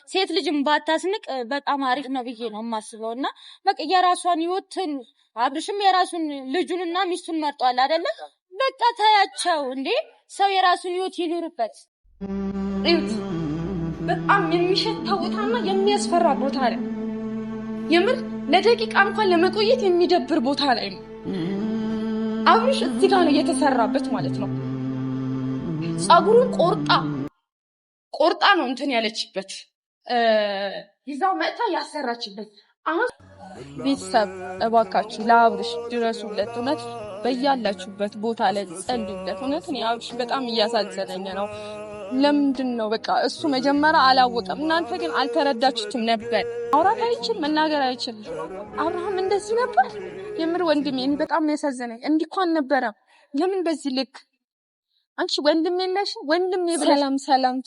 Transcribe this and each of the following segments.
ሴት ልጅም ባታስንቅ በጣም አሪፍ ነው ብዬ ነው የማስበውና በቃ የራሷን ህይወትን አብርሽም የራሱን ልጁንና ሚስቱን መርጧል አይደለ? በቃ ታያቸው እንዴ ሰው የራሱን ህይወት ይኑርበት። በጣም የሚሸታ ቦታና የሚያስፈራ ቦታ ላይ የምር ለደቂቃ እንኳን ለመቆየት የሚደብር ቦታ ላይ ነው አብርሽ እዚህ ጋር ነው የተሰራበት ማለት ነው። ጸጉሩን ቆርጣ ነው እንትን ያለችበት ይዛው መጣ ያሰራችበት። አሁን ቤተሰብ እባካችሁ ለአብርሽ ድረሱለት። እውነት በያላችሁበት ቦታ ላይ ጸልዩለት። እውነት እኔ አብርሽ በጣም እያሳዘነኝ ነው። ለምንድን ነው በቃ እሱ መጀመሪያ አላወቀም፣ እናንተ ግን አልተረዳችሁትም ነበር። አውራት አይችል መናገር አይችል። አብርሃም እንደዚህ ነበር የምር ወንድሜ። እኔ በጣም ነው ያሳዘነኝ። እንዲህ እንኳን ነበረ። ለምን በዚህ ልክ አንቺ ወንድም የለሽ? ወንድም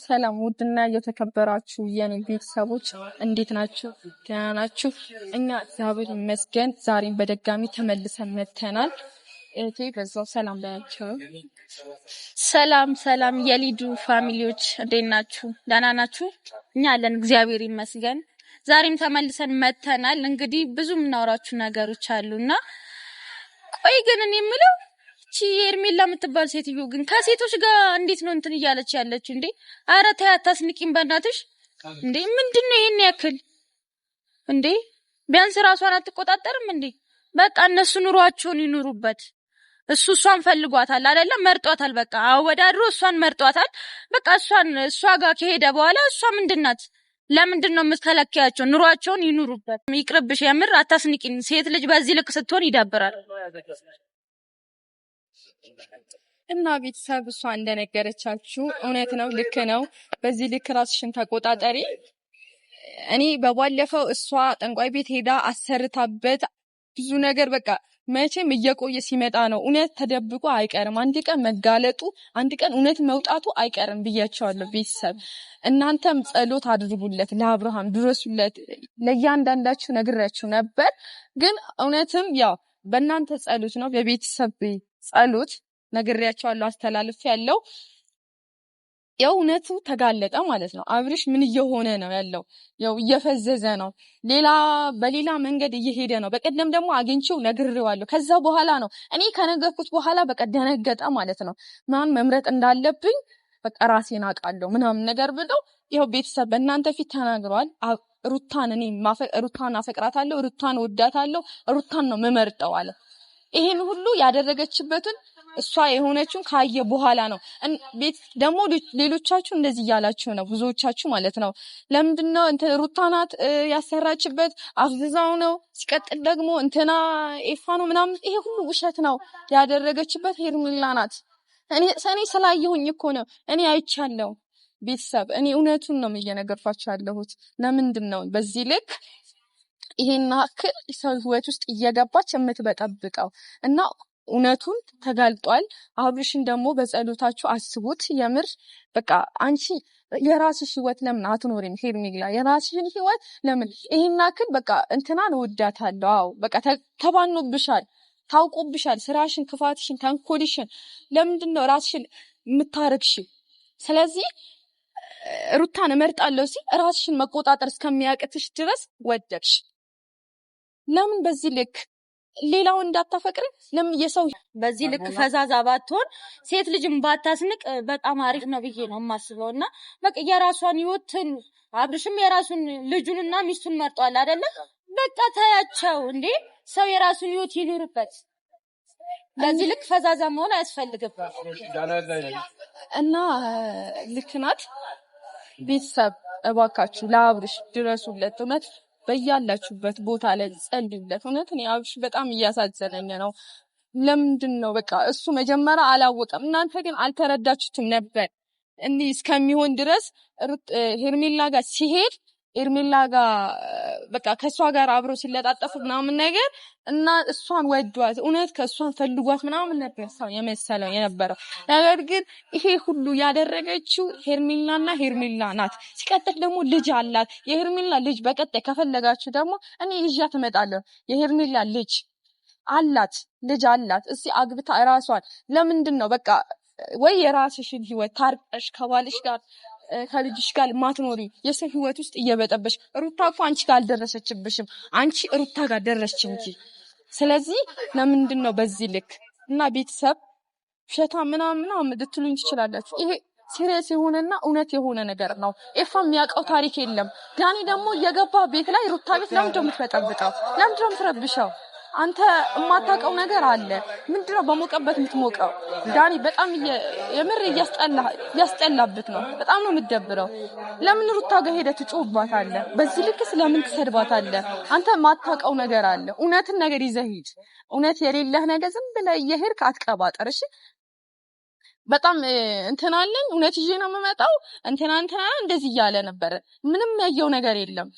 ሰላም ውድና የተከበራችሁ የኔ ቤተሰቦች እንዴት ናችሁ? ደህና ናችሁ? እኛ እግዚአብሔር ይመስገን ዛሬም በድጋሚ ተመልሰን መተናል። እቴ በዛው ሰላም ባያችሁ። ሰላም የሊዱ ፋሚሊዎች እንዴት ናችሁ? ደህና ናችሁ? እኛ አለን እግዚአብሔር ይመስገን። ዛሬም ተመልሰን መተናል። እንግዲህ ብዙ የምናወራችሁ ነገሮች አሉና ቆይ ግን እኔ የምለው እቺ ኤርሜላ የምትባል ሴትዮ ግን ከሴቶች ጋር እንዴት ነው እንትን እያለች ያለችው እንዴ? ኧረ ተይ አታስንቂም በእናትሽ እንዴ! ምንድነው ይሄን ያክል እንዴ? ቢያንስ ራሷን አትቆጣጠርም እንዴ? በቃ እነሱ ኑሯቸውን ይኑሩበት። እሷን ፈልጓታል አይደለ? መርጧታል። በቃ አወዳድሮ እሷን መርጧታል። በቃ እሷ ጋር ከሄደ በኋላ እሷ ምንድናት? ለምንድን ነው የምትከለክያቸው? ኑሯቸውን ይኑሩበት። ይቅርብሽ፣ የምር አታስንቂኝ። ሴት ልጅ በዚህ ልክ ስትሆን ይደብራል። እና ቤተሰብ እሷ እንደነገረቻችሁ እውነት ነው፣ ልክ ነው። በዚህ ልክ ራስሽን ተቆጣጠሪ። እኔ በባለፈው እሷ ጠንቋይ ቤት ሄዳ አሰርታበት ብዙ ነገር በቃ መቼም እየቆየ ሲመጣ ነው እውነት ተደብቆ አይቀርም። አንድ ቀን መጋለጡ፣ አንድ ቀን እውነት መውጣቱ አይቀርም ብያቸዋለሁ። ቤተሰብ እናንተም ጸሎት አድርጉለት፣ ለአብርሃም ድረሱለት። ለእያንዳንዳችሁ ነግሬያችሁ ነበር፣ ግን እውነትም ያው በእናንተ ጸሎት ነው፣ በቤተሰብ ጸሎት ነግሬያቸዋለሁ፣ አስተላልፍ ያለው ያው እውነቱ ተጋለጠ ማለት ነው። አብርሽ ምን እየሆነ ነው ያለው? ያው እየፈዘዘ ነው፣ በሌላ መንገድ እየሄደ ነው። በቀደም ደግሞ አግኝቼው ነግሬዋለሁ። ከዛ በኋላ ነው እኔ ከነገርኩት በኋላ በቃ ደነገጠ ማለት ነው። ማን መምረጥ እንዳለብኝ በቃ ራሴን አውቃለሁ ምናምን ነገር ብለው ያው ቤተሰብ በእናንተ ፊት ተናግሯል። ሩታን አፈቅራታለሁ፣ ሩታን ወዳታለሁ፣ ሩታን ነው መመርጠው አለ። ይሄን ሁሉ ያደረገችበትን እሷ የሆነችውን ካየ በኋላ ነው። ደግሞ ሌሎቻችሁ እንደዚህ እያላችሁ ነው፣ ብዙዎቻችሁ ማለት ነው። ለምንድነው ሩታናት ያሰራችበት? አፍዝዛው ነው። ሲቀጥል ደግሞ ኤፋ ነው ምናምን። ይሄ ሁሉ ውሸት ነው። ያደረገችበት ሄርሜላ ናት። እኔ ስላየሁኝ እኮ ነው፣ እኔ አይቻለሁ። ቤተሰብ እኔ እውነቱን ነው እየነገርኳችሁ ያለሁት። ለምንድን ነው በዚህ ልክ ይሄን ያክል ሰው ህይወት ውስጥ እየገባች የምትበጠብቀው? እና እውነቱን ተጋልጧል። አብርሽን ደግሞ በጸሎታችሁ አስቡት። የምር በቃ አንቺ የራስሽ ህይወት ለምን አትኖሪም? ሄርሜላ የራስሽን ህይወት ለምን ይሄን ያክል በቃ እንትናን እወዳታለሁ። አዎ በቃ ተባኖብሻል፣ ታውቆብሻል፣ ስራሽን፣ ክፋትሽን፣ ተንኮልሽን። ለምንድን ነው ራስሽን የምታረክሽ? ስለዚህ ሩታን እመርጣለሁ ሲል ራስሽን መቆጣጠር እስከሚያቅትሽ ድረስ ወደቅሽ። ለምን በዚህ ልክ ሌላው እንዳታፈቅሪ? ለምን የሰው በዚህ ልክ ፈዛዛ ባትሆን ሴት ልጅም ባታስንቅ በጣም አሪፍ ነው ብዬ ነው የማስበውና በቃ የራሷን ህይወትን አብርሽም የራሱን ልጁንና ሚስቱን መርጧል አይደለ? በቃ ታያቸው እንዴ ሰው የራሱን ህይወት ይኑርበት። በዚህ ልክ ፈዛዛ መሆን አያስፈልግም። እና ልክ ናት። ቤተሰብ እባካችሁ ለአብርሽ ድረሱለት። እውነት በያላችሁበት ቦታ ላይ ጸልዩለት። እውነት እኔ አብርሽ በጣም እያሳዘነኝ ነው። ለምንድን ነው በቃ እሱ መጀመሪያ አላወቀም፣ እናንተ ግን አልተረዳችሁትም ነበር። እንዲህ እስከሚሆን ድረስ ሄርሜላ ጋር ሲሄድ ሄርሜላ ጋር በቃ ከሷ ጋር አብሮ ሲለጣጠፉ ምናምን ነገር እና እሷን ወዷት እውነት ከሷን ፈልጓት ምናምን ነበር ሰው የመሰለው የነበረው ነገር። ግን ይሄ ሁሉ ያደረገችው ሄርሜላና ሄርሜላ ናት። ሲቀጥል ደግሞ ልጅ አላት። የሄርሜላ ልጅ በቀጣይ ከፈለጋችሁ ደግሞ እኔ ይዣት እመጣለሁ። የሄርሜላ ልጅ አላት። እስቲ አግብታ እራሷን ለምንድን ነው በቃ ወይ የራስሽን ህይወት ታርቀሽ ከባልሽ ጋር ከልጅሽ ጋር ማትኖሪ የሰው ህይወት ውስጥ እየበጠበሽ ሩታ እኮ አንቺ ጋር አልደረሰችብሽም አንቺ ሩታ ጋር ደረስሽ እንጂ ስለዚህ ለምንድን ነው በዚህ ልክ እና ቤተሰብ ሸታ ምናምን ልትሉኝ ትችላላችሁ ይሄ ሲሪየስ የሆነና እውነት የሆነ ነገር ነው ኤፋም የሚያውቀው ታሪክ የለም ዳኒ ደግሞ እየገባ ቤት ላይ ሩታ ቤት ለምንድነው የምትበጠብጠው ለምንድነው የምትረብሸው አንተ የማታውቀው ነገር አለ ምንድነው በሞቀበት የምትሞቀው ዳኒ በጣም የምር ያስጠላብት ነው በጣም ነው የምትደብረው ለምን ሩታ ጋር ሄደህ ትጮህባታለህ በዚህ ልክ ስለምን ትሰድባታለህ አንተ የማታውቀው ነገር አለ እውነትን ነገር ይዘህ ሂድ እውነት የሌለህ ነገር ዝም ብለህ እየሄድክ አትቀባጠር እሺ በጣም እንትናለኝ እውነት ይዤ ነው የምመጣው እንትና እንደዚህ እያለ ነበር ምንም ያየው ነገር የለም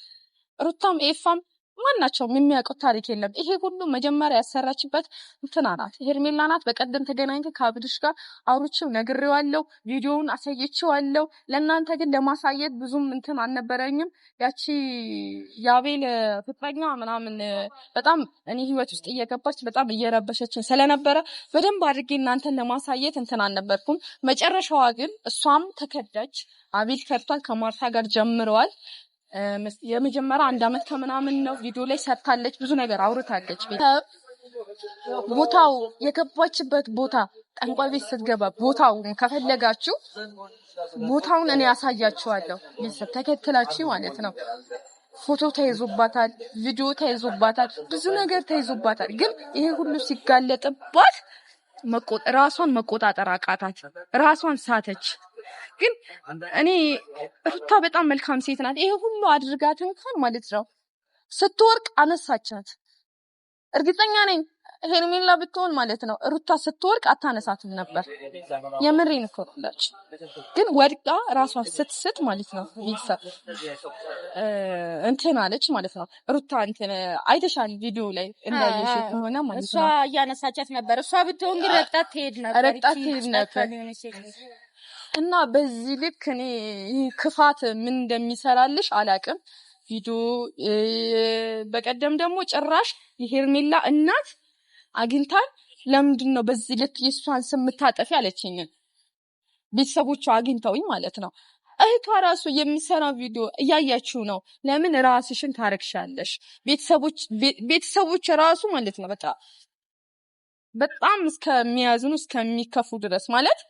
ሩታም ኤፋም ማናቸውም የሚያውቁት ታሪክ የለም ይሄ ሁሉ መጀመሪያ ያሰራችበት እንትና ናት ሄርሜላ ናት በቀደም ተገናኝተን ከአብድሽ ጋር አውርቼው ነግሬዋለሁ ቪዲዮውን አሳየቼዋለሁ ለእናንተ ግን ለማሳየት ብዙም እንትን አልነበረኝም ያቺ ያቤል ፍቅረኛ ምናምን በጣም እኔ ህይወት ውስጥ እየገባች በጣም እየረበሸችን ስለነበረ በደንብ አድርጌ እናንተን ለማሳየት እንትን አልነበርኩም መጨረሻዋ ግን እሷም ተከዳች አቤል ከርቷል ከማርታ ጋር ጀምረዋል የመጀመሪያ 1 አመት ከምናምን ነው ቪዲዮ ላይ ሰርታለች ብዙ ነገር አውርታለች ቦታው የገባችበት ቦታ ጠንቋይ ቤት ስትገባ ቦታውን ከፈለጋችሁ ቦታውን እኔ ያሳያችኋለሁ ቤተሰብ ተከትላችሁ ማለት ነው ፎቶ ተይዞባታል ቪዲዮ ተይዞባታል ብዙ ነገር ተይዞባታል ግን ይሄ ሁሉ ሲጋለጥባት ራሷን መቆጣጠር አቃታት ራሷን ሳተች ግን እኔ ሩታ በጣም መልካም ሴት ናት ይሄ ሁሉ አድርጋት እንኳን ማለት ነው ስትወርቅ አነሳቻት እርግጠኛ ነኝ ሄርሜላ ብትሆን ማለት ነው ሩታ ስትወርቅ አታነሳትም ነበር የምሬን እኮ ነው ግን ወድቃ ራሷን ስትስት ማለት ነው ቤተሰብ እንትን አለች ማለት ነው ሩታ እንትን አይተሻል ቪዲዮ ላይ እንዳየሽ ከሆነ ማለት ነው እሷ እያነሳቻት ነበር እሷ ብትሆን ግን ረግጣት ትሄድ ነበር እና በዚህ ልክ እኔ ክፋት ምን እንደሚሰራልሽ አላቅም ቪዲዮ በቀደም ደግሞ ጭራሽ የሄርሜላ እናት አግኝታል ለምንድን ነው በዚህ ልክ የሷን ስም ታጠፊ አለችኝ ቤተሰቦቿ አግኝተውኝ ማለት ነው እህቷ ራሱ የሚሰራው ቪዲዮ እያያችሁ ነው ለምን ራስሽን ታረክሻለሽ ቤተሰቦች ራሱ ማለት ነው በጣም እስከሚያዝኑ እስከሚከፉ ድረስ ማለት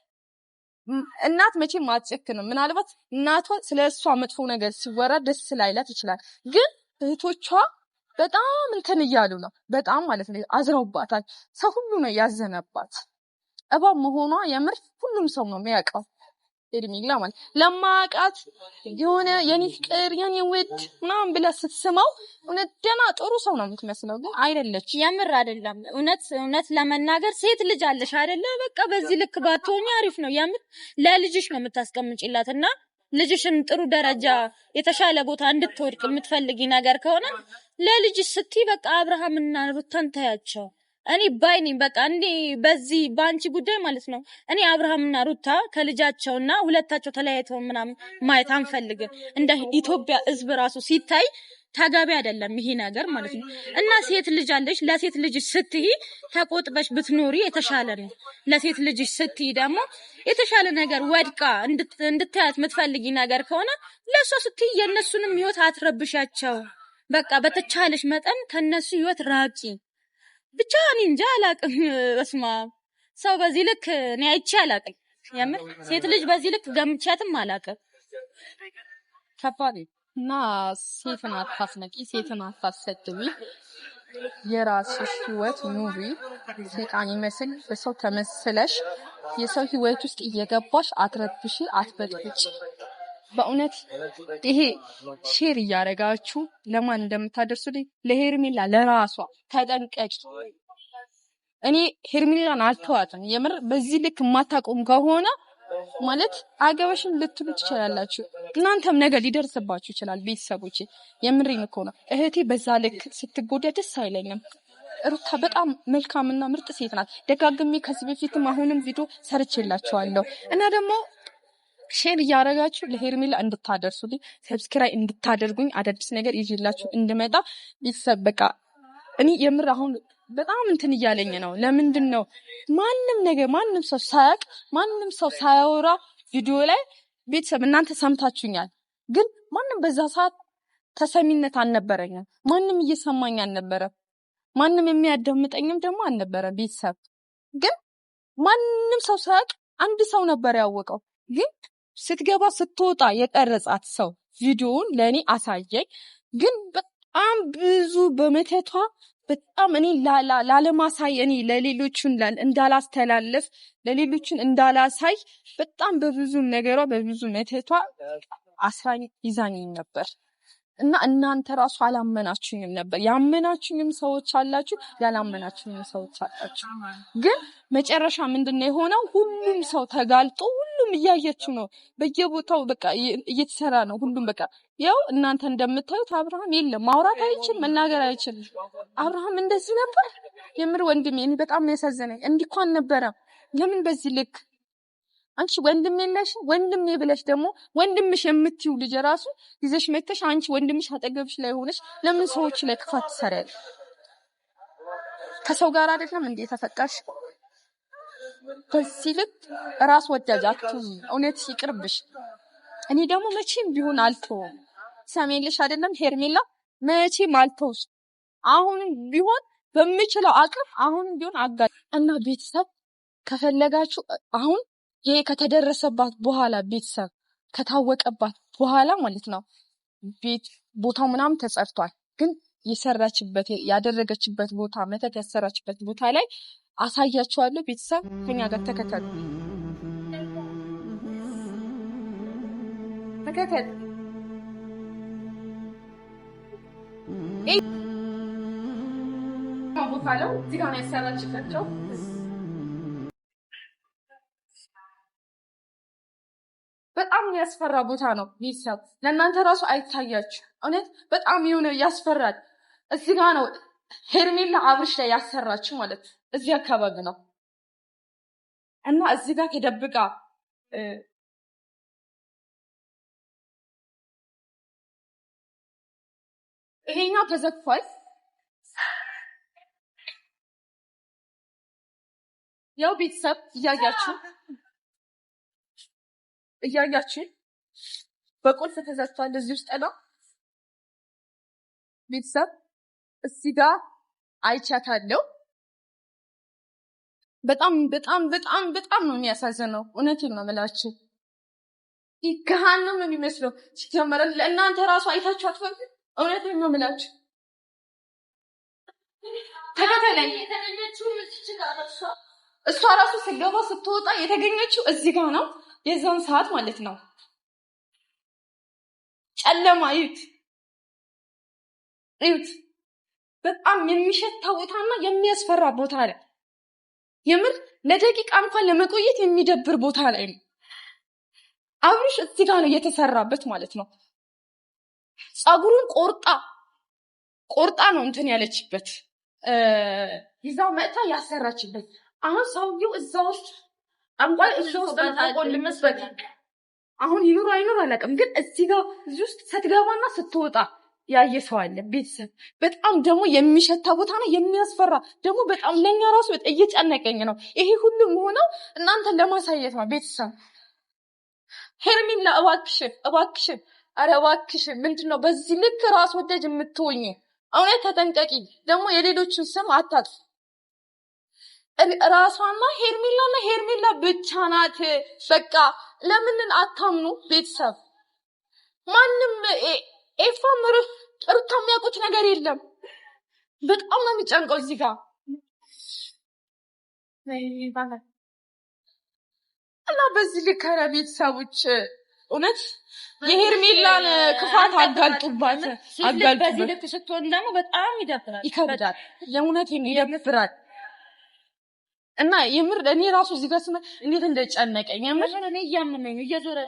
እናት መቼም አትጨክንም ምናልባት እናቷ ስለሷ መጥፎ ነገር ሲወራ ደስ ላይላት ይችላል ግን እህቶቿ በጣም እንትን እያሉ ነው በጣም ማለት ነው አዝረውባታል ሰው ሁሉ ነው ያዘነባት እባብ መሆኗ የምር ሁሉም ሰው ነው የሚያውቀው ሄርሜላ ማለት ለማቃት የሆነ የኔ ፍቅር የኔ ውድ ምናምን ብላ ስትስማው እውነት ደና ጥሩ ሰው ነው የምትመስለው ግን አይደለች የምር አይደለም እውነት ለመናገር ሴት ልጅ አለሽ አይደለ በቃ በዚህ ልክ ባትሆኚ አሪፍ ነው የምር ለልጅሽ ነው የምታስቀምጪላትና ልጅሽን ጥሩ ደረጃ የተሻለ ቦታ እንድትወድቅ የምትፈልጊ ነገር ከሆነ ለልጅሽ ስትይ በቃ አብርሃምና ሩታን ታያቸው እኔ ባይኔ በቃ እንዴ በዚህ ባንቺ ጉዳይ ማለት ነው እኔ አብርሃምና ሩታ ከልጃቸውና ሁለታቸው ተለያይተው ምናምን ማየት አንፈልግም እንደ ኢትዮጵያ ህዝብ ራሱ ሲታይ ታጋቢ አይደለም ይሄ ነገር ማለት ነው እና ሴት ልጅ አለሽ ለሴት ልጅ ስትይ ተቆጥበሽ ብትኖሪ የተሻለ ነው ለሴት ልጅ ስትይ ደግሞ የተሻለ ነገር ወድቃ እንድታያት የምትፈልጊ ነገር ከሆነ ለሷ ስትይ የነሱንም ህይወት አትረብሻቸው በቃ በተቻለሽ መጠን ከነሱ ህይወት ራቂ ብቻ እኔ እንጃ አላቅም በስማ ሰው በዚህ ልክ እኔ አይቼ አላቅም የምር ሴት ልጅ በዚህ ልክ ገምቻትም አላቅም ከባድ እና ሴትን አታስነቂ ሴትን አታሰድቢ የራስሽ ህይወት ኑሪ ሴጣን ይመስል በሰው ተመስለሽ የሰው ህይወት ውስጥ እየገባሽ አትረብሺ አትበጥብጪ በእውነት ይሄ ሼር እያረጋችሁ ለማን እንደምታደርሱልኝ ለሄርሜላ ለራሷ ተጠንቀቂ እኔ ሄርሜላን አልተዋትም የምር በዚህ ልክ ማታቆም ከሆነ ማለት አገበሽን ልትሉ ትችላላችሁ እናንተም ነገር ሊደርስባችሁ ይችላል ቤተሰቦቼ የምሬን እኮ ነው እህቴ በዛ ልክ ስትጎዳ ደስ አይለኝም ሩታ በጣም መልካምና ምርጥ ሴት ናት ደጋግሜ ከዚህ በፊትም አሁንም ቪዲዮ ሰርቼላችኋለሁ እና ደግሞ ሼር እያረጋችሁ ለሄርሜላ እንድታደርሱልኝ ሰብስክራይብ እንድታደርጉኝ አዳዲስ ነገር ይዤላችሁ እንድመጣ ቤተሰብ በቃ እኔ የምር አሁን በጣም እንትን እያለኝ ነው ለምንድን ነው ማንም ነገር ማንም ሰው ሳያቅ ማንም ሰው ሳያወራ ቪዲዮ ላይ ቤተሰብ እናንተ ሰምታችሁኛል፣ ግን ማንም በዛ ሰዓት ተሰሚነት አልነበረኝም። ማንም እየሰማኝ አልነበረም። ማንም የሚያዳምጠኝም ደግሞ አልነበረም። ቤተሰብ ግን ማንም ሰው ሳያውቅ አንድ ሰው ነበር ያወቀው። ግን ስትገባ ስትወጣ የቀረጻት ሰው ቪዲዮውን ለእኔ አሳየኝ። ግን በጣም ብዙ በመተቷ በጣም እኔ ላለማሳይ እኔ ለሌሎቹን እንዳላስተላለፍ ለሌሎቹን እንዳላሳይ በጣም በብዙ ነገሯ በብዙ መተቷ አስራኝ ይዛኝ ነበር። እና እናንተ ራሱ አላመናችሁኝም ነበር። ያመናችሁኝም ሰዎች አላችሁ፣ ያላመናችሁኝም ሰዎች አላችሁ። ግን መጨረሻ ምንድነው የሆነው? ሁሉም ሰው ተጋልጦ ሁሉም እያየችው ነው። በየቦታው በቃ እየተሰራ ነው ሁሉም በቃ ያው እናንተ እንደምታዩት አብርሃም የለም፣ ማውራት አይችል፣ መናገር አይችል። አብርሃም እንደዚህ ነበር። የምር ወንድሜ እኔ በጣም ነው ያሳዘነኝ። እንዲኳን ነበረ። ለምን በዚህ ልክ አንቺ ወንድም የለሽ? ወንድሜ ብለሽ ደግሞ ወንድምሽ የምትይው ልጅ ራሱ ይዘሽ መተሽ አንቺ ወንድምሽ አጠገብሽ ላይ ሆነሽ ለምን ሰዎች ላይ ክፋት ትሰሪያለሽ? ከሰው ጋር አይደለም እንዴ ተፈቀርሽ? በዚህ ልክ ራስ ወዳጅ አትሁን። እውነት ይቅርብሽ። እኔ ደግሞ መቼም ቢሆን አልተውም። ሰሜንልሽ አይደለም ሄርሜላ፣ መቼም አልተውሽ። አሁንም ቢሆን በምችለው አቅም አሁንም ቢሆን እና ቤተሰብ ከፈለጋችሁ አሁን ይሄ ከተደረሰባት በኋላ ቤተሰብ ከታወቀባት በኋላ ማለት ነው ቤት ቦታው ምናምን ተጸድቷል። ግን የሰራችበት ያደረገችበት ቦታ መተት ያሰራችበት ቦታ ላይ አሳያችኋለሁ። ቤተሰብ ከኛ ጋር ተከተሉ። ተከተሉ። ቦታ ነው እዚህ ጋር ያሰራችባቸው በጣም ያስፈራ ቦታ ነው። ቤተሰብ ለእናንተ ራሱ አይታያችሁ። እውነት በጣም የሆነ ያስፈራል። እዚህ ጋር ነው ሄርሜላ አብርሽ ላይ ያሰራችሁ ማለት እዚህ አካባቢ ነው እና እዚህ ጋር ተደብቃ ይሄኛው ተዘግቷል። ያው ቤተሰብ እያያችሁ በቁልፍ ተዘግቷል። እዚህ ውስጥ ነው ቤተሰብ እዚህ ጋር አይቻታለሁ። በጣም በጣም በጣም በጣም ነው የሚያሳዝነው። እውነቴን ነው የምላችሁ። ይገሃነም ነው የሚመስለው ሲጀመር። ለእናንተ ራሱ አይታችሁ አትፈልጉ። እውነቴን ነው የምላችሁ። ተከተለኝ። እሷ ራሱ ስገባ ስትወጣ የተገኘችው እዚህ ጋር ነው። የዛን ሰዓት ማለት ነው ጨለማ። እዩት በጣም የሚሸታ ቦታና የሚያስፈራ ቦታ ላይ የምር ለደቂቃ እንኳን ለመቆየት የሚደብር ቦታ ላይ ነው። አብርሽ እዚህ ጋር ነው የተሰራበት ማለት ነው። ጸጉሩን ቆርጣ ነው እንትን ያለችበት ይዛው መጣ ያሰራችበት። አሁን ሰውየው እዛ ውስጥ አንቋይ እዛ ውስጥ ተቆልመስበት አሁን ይኑር አይኑር አላውቅም፣ ግን እዚህ ጋር እዚህ ውስጥ ስትገባና ስትወጣ ያየ ሰው አለ። ቤተሰብ በጣም ደግሞ የሚሸታ ቦታ ነው፣ የሚያስፈራ ደግሞ በጣም ለኛ ራሱ በጣም እየጨነቀኝ ነው። ይሄ ሁሉ ሆነው እናንተን ለማሳየት ነው። ቤተሰብ ሄርሜላ እባክሽን ኧረ እባክሽን ምንድነው በዚህ ልክ ራስ ወዳጅ የምትሆኝ? እውነት ተጠንቀቂ። ደግሞ የሌሎችን ስም አታጥፉ። ራሷና ሄርሜላ ብቻ ናት። በቃ ለምን አታምኑ? ቤተሰብ ማንም ኤፋም ሩታ የሚያውቁት ነገር የለም። በጣም ነው የሚጨንቀው እዚህ ጋር እና በዚህ ልክ ኧረ ቤተሰቦች እውነት የሄርሜላን ክፋት አጋልጡባት። በዚህ ልክ ስትሆን ደግሞ በጣም ይከብዳል። የእውነቴን ይደብራል። እና የምር እኔ ራሱ እዚህ ጋር ስመ እንዴት እንደጨነቀኝ የምር እኔ እያመመኝ እየዞረ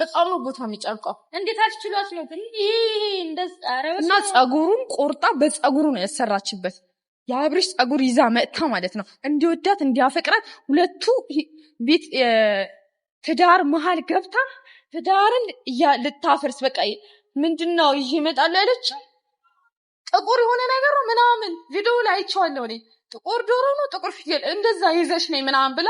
በጣም ነው ቦታ የሚጨንቀው። እንዴት አልችሏት ነው እና ጸጉሩን ቆርጣ በጸጉሩ ነው ያሰራችበት። የአብርሽ ጸጉር ይዛ መጥታ ማለት ነው እንዲወዳት እንዲያፈቅራት ሁለቱ ቤት ትዳር መሀል ገብታ ትዳርን ልታፈርስ በቃ ምንድነው ይዤ እመጣለሁ ያለች ጥቁር የሆነ ነገር ነው ምናምን ቪዲዮ ላይ አይቼዋለሁ እኔ። ጥቁር ዶሮ ነው ጥቁር ፍየል እንደዛ ይዘሽ ነኝ ምናምን ብላ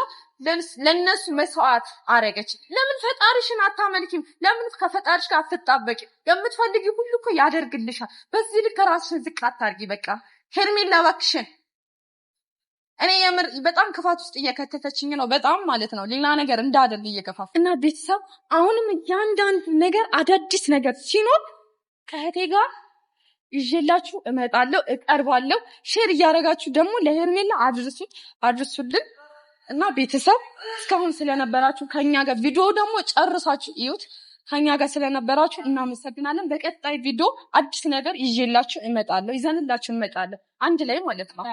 ለነሱ መስዋዕት አረገች። ለምን ፈጣሪሽን አታመልኪም? ለምን ከፈጣሪሽ ጋር አትጣበቂ? የምትፈልጊ ሁሉ እኮ ያደርግልሻል። በዚህ ልክ ራስሽን ዝቅ አታርጊ። በቃ ሄርሜላ እባክሽን። እኔ የምር በጣም ክፋት ውስጥ እየከተተችኝ ነው። በጣም ማለት ነው ሌላ ነገር እንዳደርግ እየገፋፍ እና ቤተሰብ አሁንም እያንዳንዱ ነገር አዳዲስ ነገር ሲኖር ከእህቴ ጋር ይዤላችሁ እመጣለሁ፣ እቀርባለሁ። ሼር እያደረጋችሁ ደግሞ ለሄርሜላ አድርሱልን እና ቤተሰብ እስካሁን ስለነበራችሁ ከኛ ጋር ቪዲዮ ደግሞ ጨርሳችሁ እዩት። ከኛ ጋር ስለነበራችሁ እናመሰግናለን። በቀጣይ ቪዲዮ አዲስ ነገር ይዤላችሁ እመጣለሁ፣ ይዘንላችሁ እመጣለሁ አንድ ላይ ማለት ነው።